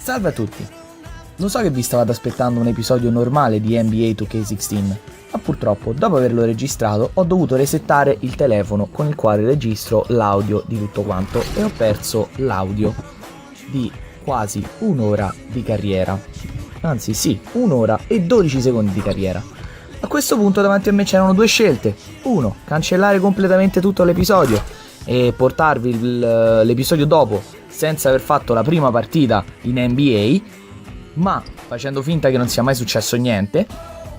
Salve a tutti! Lo so che vi stavate aspettando un episodio normale di NBA 2K16, ma purtroppo dopo averlo registrato ho dovuto resettare il telefono con il quale registro l'audio di tutto quanto e ho perso l'audio di quasi un'ora di carriera. Anzi sì, un'ora e 12 secondi di carriera. A questo punto davanti a me c'erano due scelte. 1. Cancellare completamente tutto l'episodio e portarvi l'episodio dopo senza aver fatto la prima partita in NBA, ma facendo finta che non sia mai successo niente,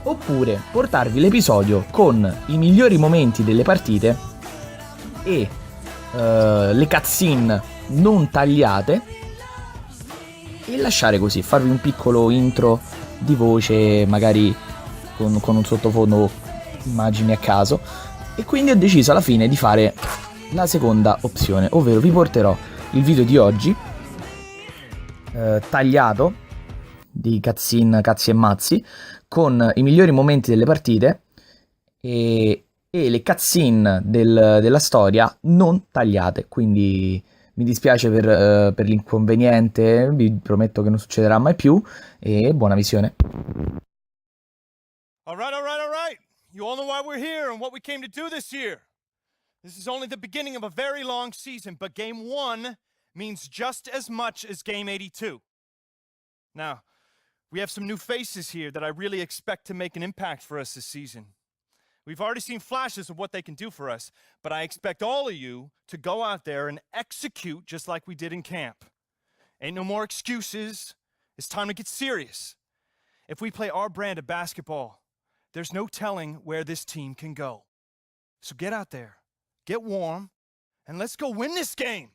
oppure portarvi l'episodio con i migliori momenti delle partite e le cutscene non tagliate e lasciare così, farvi un piccolo intro di voce, magari con un sottofondo immagini a caso. E quindi ho deciso alla fine di fare la seconda opzione, ovvero vi porterò il video di oggi tagliato di cutscene, cazzi e mazzi, con i migliori momenti delle partite e le cutscene della storia non tagliate. Quindi mi dispiace per l'inconveniente, vi prometto che non succederà mai più e buona visione. All right. You all know why we're here and what we came to do this year. This is only the beginning of a very long season, but Game 1 means just as much as Game 82. Now, we have some new faces here that I really expect to make an impact for us this season. We've already seen flashes of what they can do for us, but I expect all of you to go out there and execute just like we did in camp. Ain't no more excuses. It's time to get serious. If we play our brand of basketball, there's no telling where this team can go. So get out there, get warm, and let's go win this game.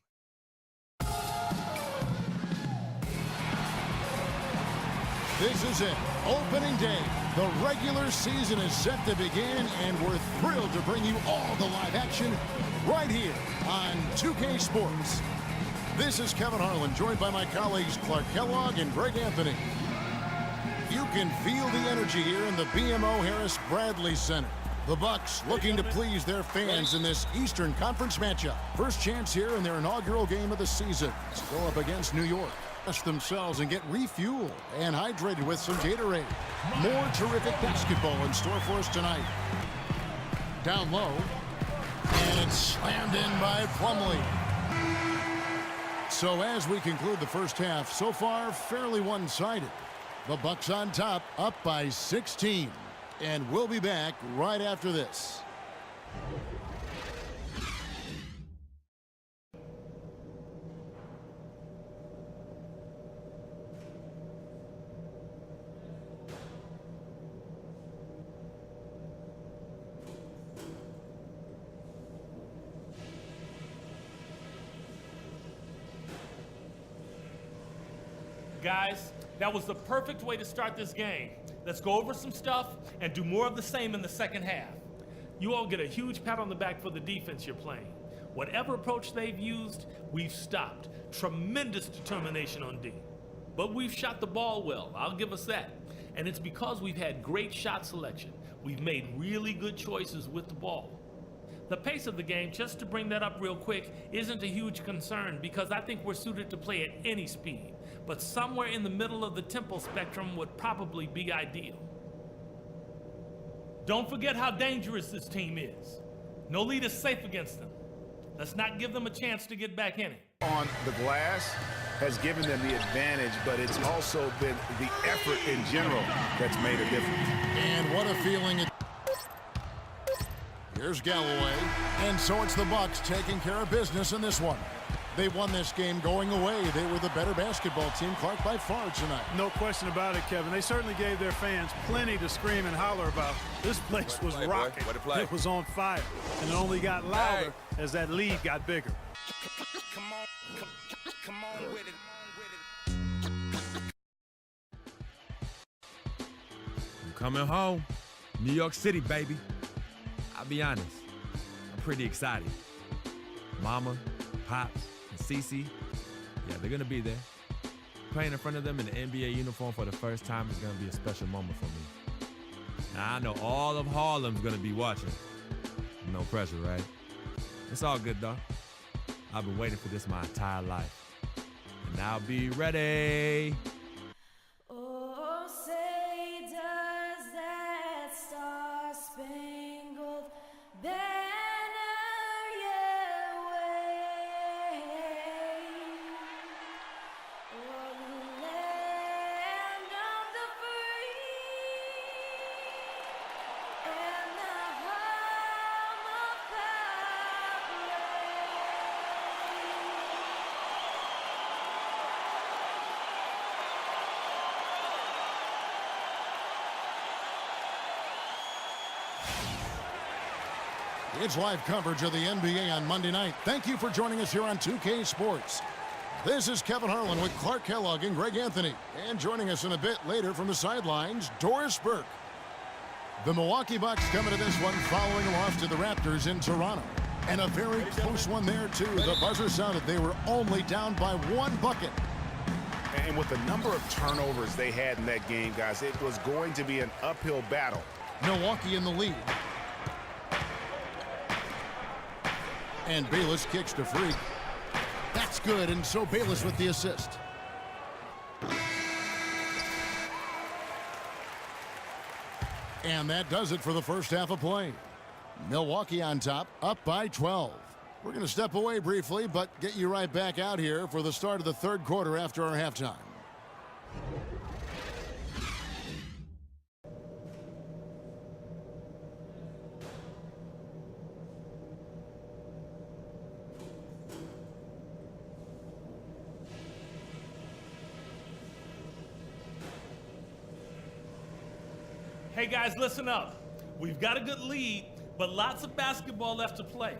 This is it, opening day. The regular season is set to begin, and we're thrilled to bring you all the live action right here on 2K Sports. This is Kevin Harlan, joined by my colleagues Clark Kellogg and Greg Anthony. You can feel the energy here in the BMO Harris Bradley Center. The Bucks looking to please their fans in this Eastern Conference matchup. First chance here in their inaugural game of the season. Go up against New York. Rest themselves and get refueled and hydrated with some Gatorade. More terrific basketball in store for us tonight. Down low. And it's slammed in by Plumlee. So as we conclude the first half, so far fairly one-sided. The Bucks on top, up by 16. And we'll be back right after this. Guys, that was the perfect way to start this game. Let's go over some stuff and do more of the same in the second half. You all get a huge pat on the back for the defense you're playing. Whatever approach they've used, we've stopped. Tremendous determination on D. But we've shot the ball well, I'll give us that. And it's because we've had great shot selection. We've made really good choices with the ball. The pace of the game, just to bring that up real quick, isn't a huge concern because I think we're suited to play at any speed. But somewhere in the middle of the tempo spectrum would probably be ideal. Don't forget how dangerous this team is. No lead is safe against them. Let's not give them a chance to get back in it. On the glass has given them the advantage, but it's also been the effort in general that's made a difference. And what a feeling. Here's Galloway. And so it's the Bucks taking care of business in this one. They won this game going away. They were the better basketball team, Clark, by far tonight. No question about it, Kevin. They certainly gave their fans plenty to scream and holler about. This place was rocking. It was on fire. And it only got louder as that lead got bigger. Come on with it. I'm coming home. New York City, baby. I'll be honest, I'm pretty excited. Mama, Pops, and Cece, yeah, they're gonna be there. Playing in front of them in the NBA uniform for the first time is gonna be a special moment for me. Now, I know all of Harlem's gonna be watching. No pressure, right? It's all good, though. I've been waiting for this my entire life. and I'll be ready. Oh, say does that star-spangled banner yet wave o'er the land of the free and the home of the It's live coverage of the NBA on Monday night. Thank you for joining us here on 2K Sports. This is Kevin Harlan with Clark Kellogg and Greg Anthony. And joining us in a bit later from the sidelines, Doris Burke. The Milwaukee Bucks coming to this one following a loss to the Raptors in Toronto. And a very close one there, too. The buzzer sounded. They were only down by 1 bucket. And with the number of turnovers they had in that game, guys, it was going to be an uphill battle. Milwaukee in the lead. And Bayless kicks to Freak. That's good, and so Bayless with the assist. And that does it for the first half of play. Milwaukee on top, up by 12. We're going to step away briefly, but get you right back out here for the start of the third quarter after our halftime. Hey guys, listen up. We've got a good lead, but lots of basketball left to play.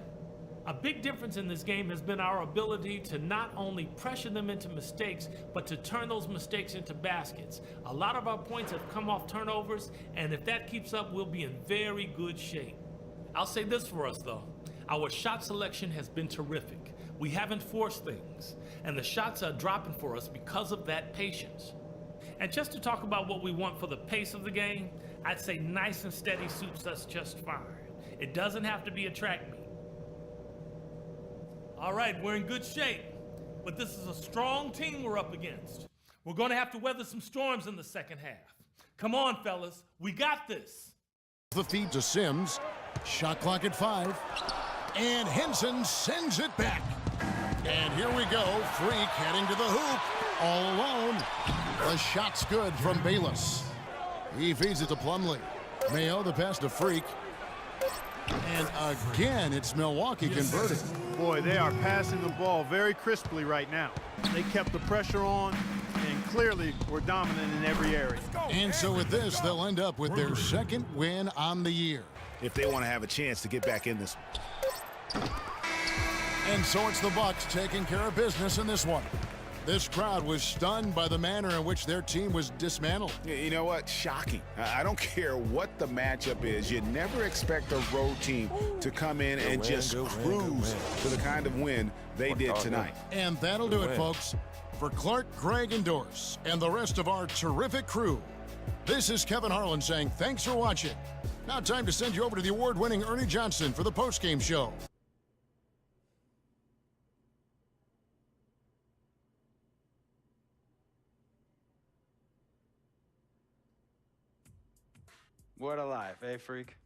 A big difference in this game has been our ability to not only pressure them into mistakes, but to turn those mistakes into baskets. A lot of our points have come off turnovers, and if that keeps up, we'll be in very good shape. I'll say this for us though. Our shot selection has been terrific. We haven't forced things, and the shots are dropping for us because of that patience. And just to talk about what we want for the pace of the game, I'd say nice and steady suits us just fine. It doesn't have to be a track meet. All right, we're in good shape, but this is a strong team we're up against. We're going to have to weather some storms in the second half. Come on, fellas, we got this. The feed to Sims. Shot clock at 5. And Henson sends it back. And here we go. Freak heading to the hoop. All alone. The shot's good from Bayless. He feeds it to Plumlee. Mayo, the pass to Freak. And again, it's Milwaukee converting. Boy, they are passing the ball very crisply right now. They kept the pressure on and clearly were dominant in every area. And so with this, they'll end up with their second win on the year. If they want to have a chance to get back in this one. And so it's the Bucks taking care of business in this one. This crowd was stunned by the manner in which their team was dismantled. You know what? Shocking. I don't care what the matchup is. You never expect a road team to come in and just cruise to the kind of win they did tonight. And that'll do it, folks. For Clark, Greg, and Doris, and the rest of our terrific crew, this is Kevin Harlan saying thanks for watching. Now time to send you over to the award-winning Ernie Johnson for the postgame show. What a life, eh, Freak?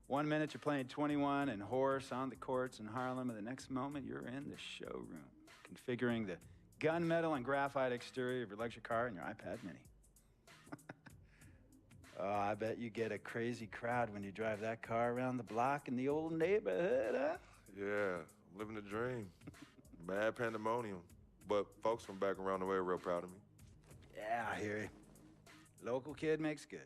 1 minute you're playing 21 and horse on the courts in Harlem, and the next moment you're in the showroom, configuring the gunmetal and graphite exterior of your luxury car and your iPad mini. Oh, I bet you get a crazy crowd when you drive that car around the block in the old neighborhood, huh? Yeah, I'm living the dream. Mad pandemonium. But folks from back around the way are real proud of me. Yeah, I hear you. Local kid makes good.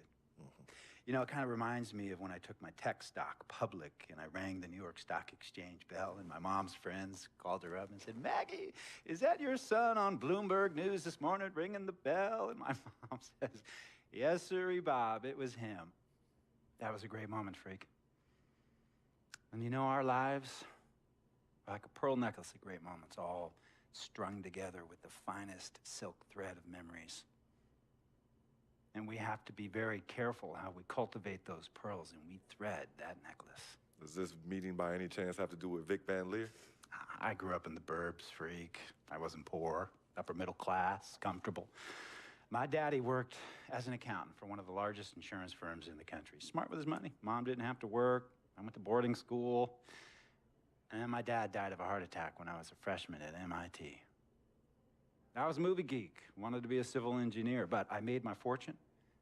You know, it kind of reminds me of when I took my tech stock public and I rang the New York Stock Exchange bell and my mom's friends called her up and said, "Maggie, is that your son on Bloomberg News this morning ringing the bell?" And my mom says, "Yes, sirree, Bob, it was him." That was a great moment, Freak. And you know, our lives are like a pearl necklace of great moments, all strung together with the finest silk thread of memories. And we have to be very careful how we cultivate those pearls and we thread that necklace. Does this meeting by any chance have to do with Vic Van Leer? I grew up in the burbs, freak. I wasn't poor, upper middle class, comfortable. My daddy worked as an accountant for one of the largest insurance firms in the country. Smart with his money. Mom didn't have to work. I went to boarding school. And then my dad died of a heart attack when I was a freshman at MIT. I was a movie geek, wanted to be a civil engineer, but I made my fortune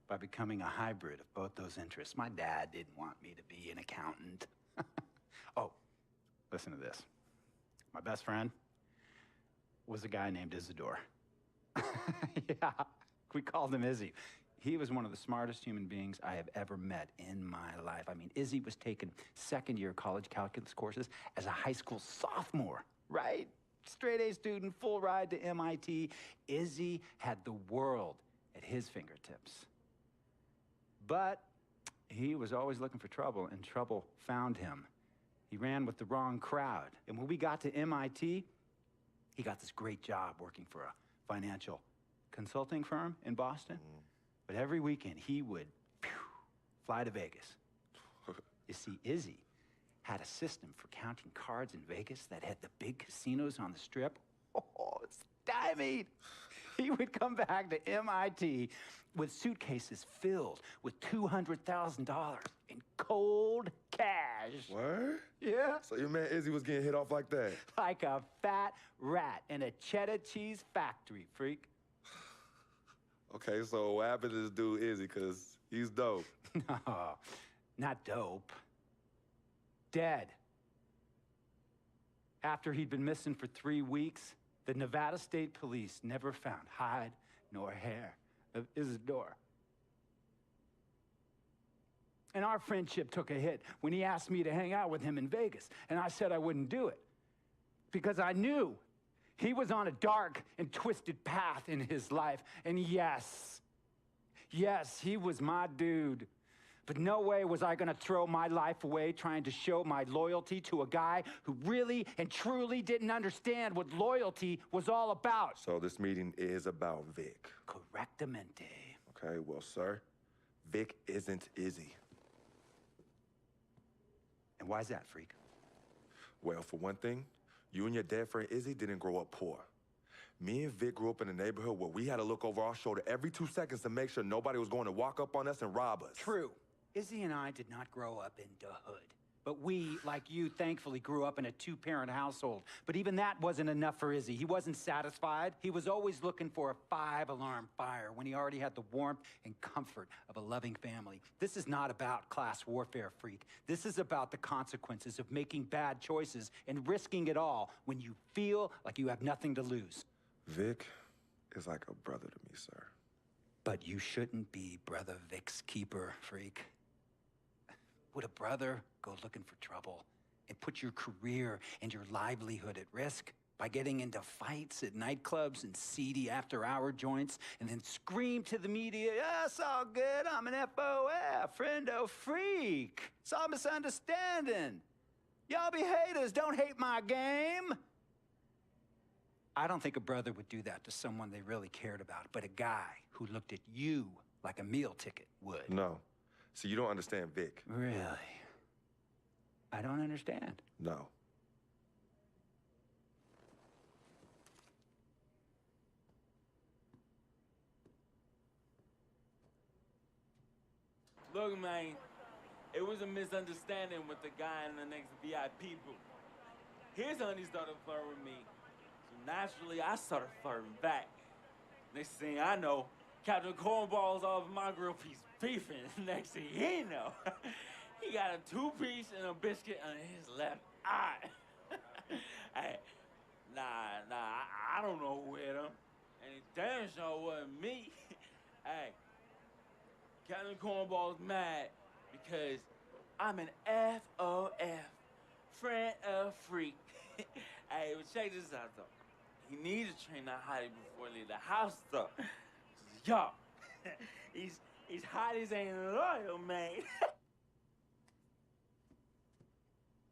by becoming a hybrid of both those interests. My dad didn't want me to be an accountant. Oh, listen to this. My best friend was a guy named Isidore. Yeah, we called him Izzy. He was one of the smartest human beings I have ever met in my life. I mean, Izzy was taking second-year college calculus courses as a high school sophomore, right? Straight-A student, full ride to MIT. Izzy had the world at his fingertips. But he was always looking for trouble, and trouble found him. He ran with the wrong crowd. And when we got to MIT, he got this great job working for a financial consulting firm in Boston. But every weekend, he would fly to Vegas. You see, Izzy had a system for counting cards in Vegas that had the big casinos on the Strip. Oh, it's stymied. He would come back to MIT with suitcases filled with $200,000 in cold cash. What? Yeah. So your man Izzy was getting hit off like that? Like a fat rat in a cheddar cheese factory, freak. Okay, so what happened to this dude Izzy? Because he's dope. No, not dope. Dead. After he'd been missing for 3 weeks, the Nevada State Police never found hide nor hair of Isidore. And our friendship took a hit when he asked me to hang out with him in Vegas, and I said I wouldn't do it because I knew he was on a dark and twisted path in his life. And yes, he was my dude. But no way was I gonna throw my life away trying to show my loyalty to a guy who really and truly didn't understand what loyalty was all about. So this meeting is about Vic. Correctamente. Okay, well, sir, Vic isn't Izzy. And why's that, freak? Well, for one thing, you and your dead friend Izzy didn't grow up poor. Me and Vic grew up in a neighborhood where we had to look over our shoulder every 2 seconds to make sure nobody was going to walk up on us and rob us. True. Izzy and I did not grow up in the hood. But we, like you, thankfully grew up in a 2-parent household. But even that wasn't enough for Izzy. He wasn't satisfied. He was always looking for a 5-alarm fire when he already had the warmth and comfort of a loving family. This is not about class warfare, freak. This is about the consequences of making bad choices and risking it all when you feel like you have nothing to lose. Vic is like a brother to me, sir. But you shouldn't be Brother Vic's keeper, freak. Would a brother go looking for trouble and put your career and your livelihood at risk by getting into fights at nightclubs and seedy after-hour joints and then scream to the media, "Yeah, it's all good, I'm an FOF, friendo freak. It's all misunderstanding. Y'all be haters, don't hate my game." I don't think a brother would do that to someone they really cared about, but a guy who looked at you like a meal ticket would. No. See, you don't understand Vic. Really? I don't understand. No. Look, man, it was a misunderstanding with the guy in the next VIP booth. His honey started flirting with me, so naturally I started flirting back. Next thing I know, Captain Cornball's off my grill piece beefing. Next thing he know, he got a 2-piece and a biscuit on his left eye. Hey, I don't know who hit him, and it damn sure wasn't me. Hey, Captain Cornball's mad because I'm an FOF, friend of freak. Hey, but check this out though. He needs to train that hottie before he leave the house though. Yo, he's hot as ain't loyal, man.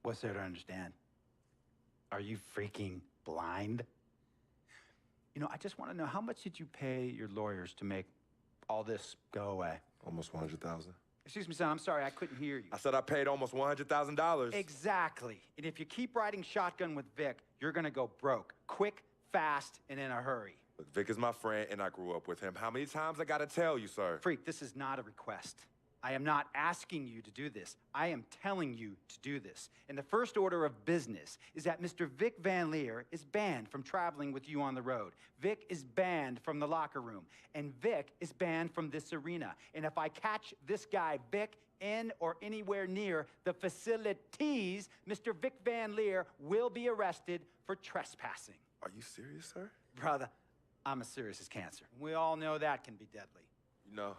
What's there to understand? Are you freaking blind? You know, I just want to know, how much did you pay your lawyers to make all this go away? Almost 100,000. Excuse me, son, I'm sorry, I couldn't hear you. I said I paid almost $100,000. Exactly. And if you keep riding shotgun with Vic, you're gonna go broke. Quick, fast, and in a hurry. Look, Vic is my friend, and I grew up with him. How many times I gotta tell you, sir? Freak, this is not a request. I am not asking you to do this. I am telling you to do this. And the first order of business is that Mr. Vic Van Leer is banned from traveling with you on the road. Vic is banned from the locker room. And Vic is banned from this arena. And if I catch this guy, Vic, in or anywhere near the facilities, Mr. Vic Van Leer will be arrested for trespassing. Are you serious, sir? Brother, I'm as serious as cancer. We all know that can be deadly. You know,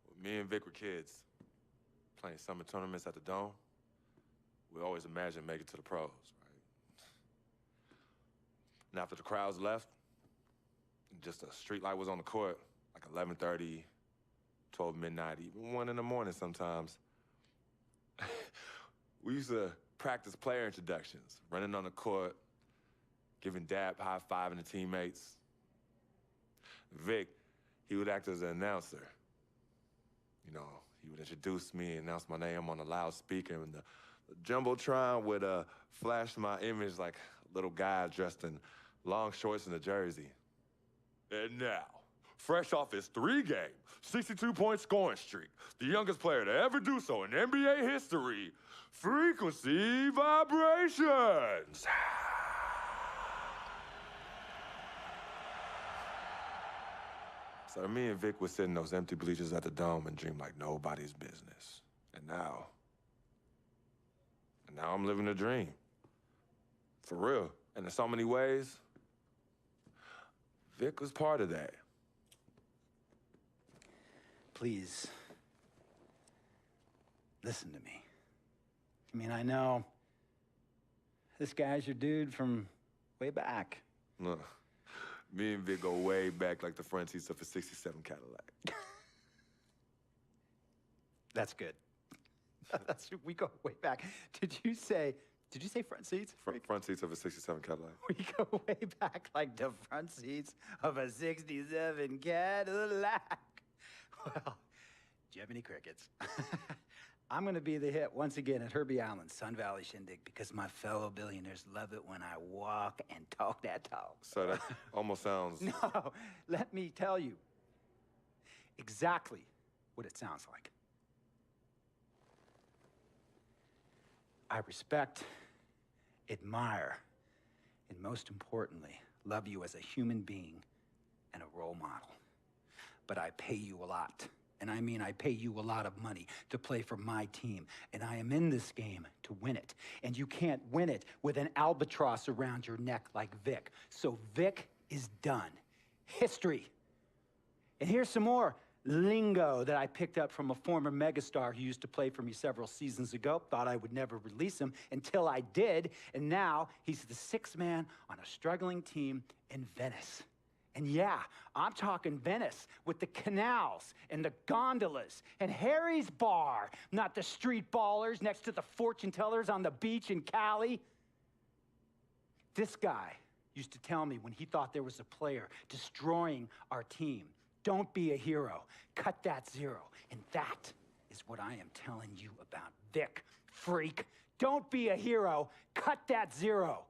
when me and Vic were kids, playing summer tournaments at the Dome, we always imagined making it to the pros, right? And after the crowds left, just a street light was on the court, like 11:30, 12 midnight, even 1 in the morning sometimes. We used to practice player introductions, running on the court, giving dab, high-fiving the teammates. Vic, he would act as an announcer. You know, he would introduce me, announce my name on a loudspeaker, and the Jumbotron would flash my image like a little guy dressed in long shorts and a jersey. And now, fresh off his 3-game, 62-point scoring streak, the youngest player to ever do so in NBA history, Frequency Vibrations. So me and Vic would sit in those empty bleachers at the Dome and dream like nobody's business. And now I'm living a dream. For real. And in so many ways, Vic was part of that. Please, listen to me. I mean, I know this guy's your dude from way back. Look, me and Vic go way back like the front seats of a 67 Cadillac. That's good. We go way back. Did you say front seats? Front seats of a 67 Cadillac. We go way back like the front seats of a 67 Cadillac. Well, Jiminy Crickets. I'm gonna be the hit once again at Herbie Allen's Sun Valley Shindig because my fellow billionaires love it when I walk and talk that talk. So that almost sounds... No, let me tell you exactly what it sounds like. I respect, admire, and most importantly, love you as a human being and a role model. But I pay you a lot. And I mean, I pay you a lot of money to play for my team. And I am in this game to win it. And you can't win it with an albatross around your neck like Vic. So Vic is done. History. And here's some more lingo that I picked up from a former megastar who used to play for me several seasons ago. Thought I would never release him until I did. And now he's the 6th man on a struggling team in Venice. And yeah, I'm talking Venice with the canals and the gondolas and Harry's Bar, not the street ballers next to the fortune tellers on the beach in Cali. This guy used to tell me when he thought there was a player destroying our team, don't be a hero, cut that zero. And that is what I am telling you about Vic, freak. Don't be a hero, cut that zero.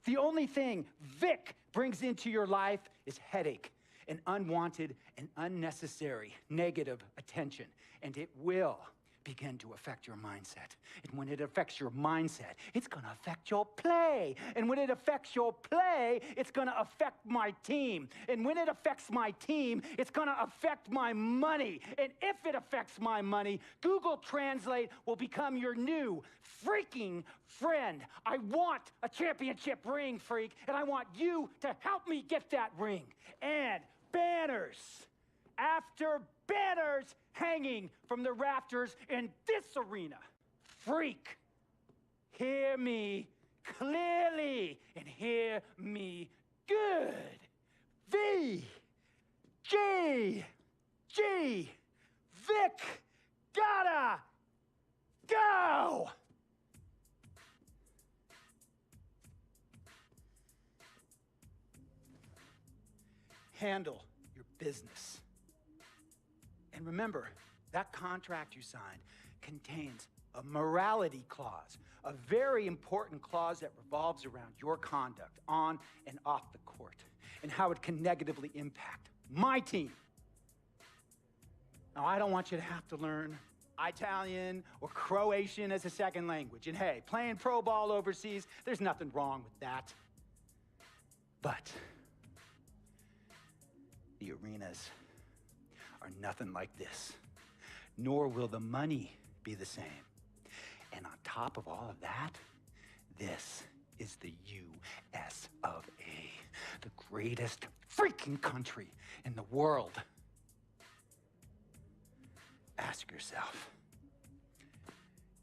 The only thing Vic brings into your life is headache and unwanted and unnecessary negative attention. And it will begin to affect your mindset. And when it affects your mindset, it's gonna affect your play. And when it affects your play, it's gonna affect my team. And when it affects my team, it's gonna affect my money. And if it affects my money, Google Translate will become your new freaking friend. I want a championship ring, freak, and I want you to help me get that ring. And banners after banners hanging from the rafters in this arena. Freak, hear me clearly and hear me good. V, G, Vic, gotta go. Handle your business. And And remember, that contract you signed contains a morality clause, a very important clause that revolves around your conduct on and off the court, and how it can negatively impact my team. Now, I don't want you to have to learn Italian or Croatian as a second language. And hey, playing pro ball overseas, there's nothing wrong with that. But the arenas are nothing like this, nor will the money be the same. And on top of all of that, this is the US of A, the greatest freaking country in the world. Ask yourself,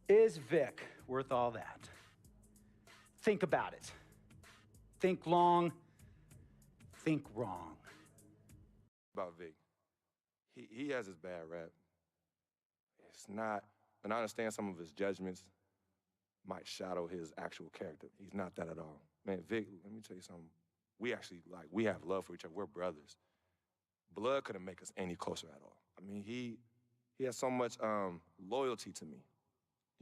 is Vic worth all that? Think about it. Think long, think wrong. About Vic, he has his bad rap. It's not, and I understand some of his judgments might shadow his actual character. He's not that at all. Man, Vic, let me tell you something. We actually, we have love for each other. We're brothers. Blood couldn't make us any closer at all. I mean, he has so much loyalty to me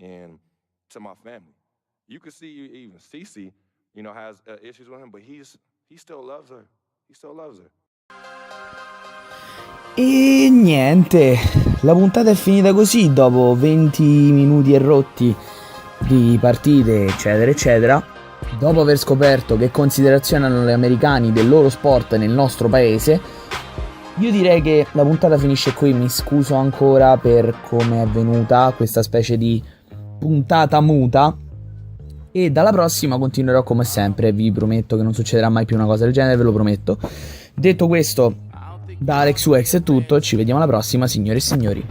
and to my family. You could see even Cece, has issues with him, but he still loves her. He still loves her. E niente, la puntata è finita così dopo 20 minuti e rotti di partite, eccetera, eccetera. Dopo aver scoperto che considerazioni hanno gli americani del loro sport nel nostro paese, io direi che la puntata finisce qui. Mi scuso ancora per come è venuta questa specie di puntata muta, e dalla prossima continuerò come sempre. Vi prometto che non succederà mai più una cosa del genere, ve lo prometto. Detto questo, da Alex Suex è tutto, ci vediamo alla prossima, signore e signori.